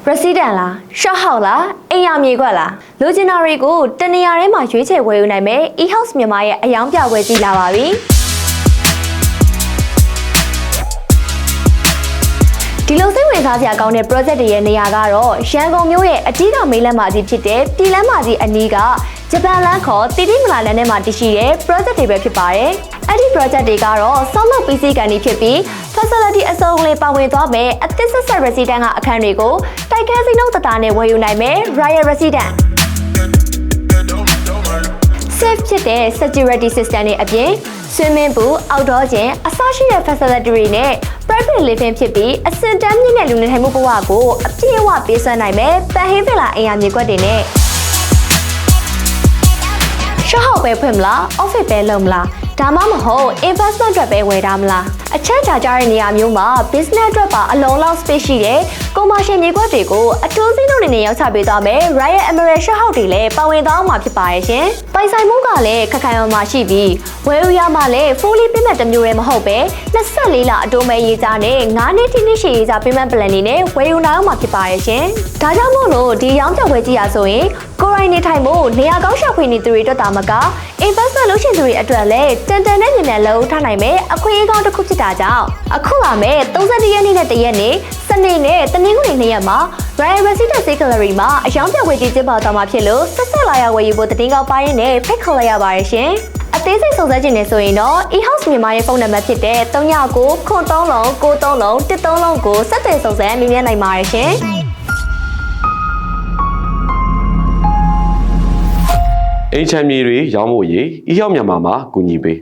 President လားရှော့ဟောက်လားအိမ်ရမြေကွက်လားလူကျင်နာတွေကိုတနေရာထဲမှာရွေးချယ်ဝယ်ယူနိုင်မယ် e-house မြန်မာရဲ့အယောင်ပြပွဲကြီးလာပါပြီဒီလိုစိတ်ဝင်စားစရာကောင်းတဲ့ project တွေရဲ့နေရာကတော့ရန်ကုန်မြို့ရဲ့အကြီးကမေးလမ်းမကြီးဖြစ်တဲ့ပြည်လမ်းမကြီးအနီးကဂျပန်လမ်းခေါ်တီတီမလာလမ်းထဲမှာတည်ရှိတဲ့ project တွေပဲဖြစ်ပါတယ်အဲ့ဒီ project တွေကတော့ဆောက်လုပ်ပြီးစီးကန်နေဖြစ်ပြီး facility အစုံလေးပါဝင်သွားမယ်အသစ်ဆက်ဆက် resident ကအခန်းတွေကိုတိုက်ခန်းစိနှုတ်တတာနဲ့ဝယ်ယူနိုင်မယ် Royal Resident safe ဖြစ်တဲ့ security system တွေအပြင် swimming pool outdoor gym အစရှိတဲ့ facility တွေနဲ့ private living ဖြစ်ပြီးအစင်တန်းမြင့်တဲ့လူနေထိုင်မှုဘဝကိုအပြည့်အဝပေးစွမ်းနိုင်မယ်ပန်ဟင်းဗီလာအိမ်ယာမြေကွက်တွေနဲ့ရှော့ဟောက်ပဲဖွင့်မလား office ပဲလုပ်မလားဒါမှမဟုတ် investment အတွက်ပဲဝယ်ထားမလားအချက်ချာကြတဲ့နေရာမျိုးမှာ business အတွက်ပါအလုံးလောက် space ရှိတဲ့ commercial မြေကွက်တွေကိုအထူးစည်းလုံးတွေနဲ့ရောက်ချပေးသွားမယ် Royal Emerald ရှော့ဟောက်တွေလည်းပါဝင်သွားမှာဖြစ်ပါရဲ့ရှင်ပိုင်ဆိုင်မှုကလည်းခက်ခိုင်အောင်မှရှိပြီးဝယ်ယူရမှလည်း fully payment တစ်မျိုးတည်းမဟုတ်ပဲ24လအတိုးမဲ့ရေးစားနဲ့9နှစ်ထိနှစ်ရှည်ရေးစား payment plan တွေနဲ့ဝယ်ယူနိုင်အောင်မှာဖြစ်ပါရဲ့ရှင်ဒါကြောင့်မို့လို့ဒီရောင်းပြပွဲကြီးရဆိုရင်ကိုရိုင်းနေထိုင်မှုနေရာကောင်းရှာဖွေနေသူတွေအတွက်တာမက investment လုပ်ရှင်သူတွေအတွက်လည်းတန်တန်နဲ့မြန်မြန်လုပ်ထားနိုင်မယ်အခွင့်အရေးကောင်းတစ်ခုဖြစ်တာကြောင့်အခုလာမယ့်31ရက်နေ့နဲ့1ရက်နေ့စနေနဲ့တနင်္ဂနွေ2ရက်မှာ Royal Resident Gallery မှာအယောင်ပြပွဲကြီးကျင်းပသွားမှာဖြစ်လို့ဆက်ဆက်လာရဝယ်ယူဖို့တင်ကောက်ပိုင်းနဲ့ဖိတ်ခေါ်လိုက်ရပါတယ်ရှင်အသေးစိတ်စုံစမ်းခြင်းနဲ့ဆိုရင်တော့ e-house မြန်မာရဲ့ဖုန်းနံပါတ်ဖြစ်တဲ့39933933ကိုဆက်သွယ်စုံစမ်းမြင်မြင်နိုင်ပါတယ်ရှင်အိမ်ချမ်းမြေတွေရောင်းဖို့ရေး e-house မြန်မာမှာကူညီပေး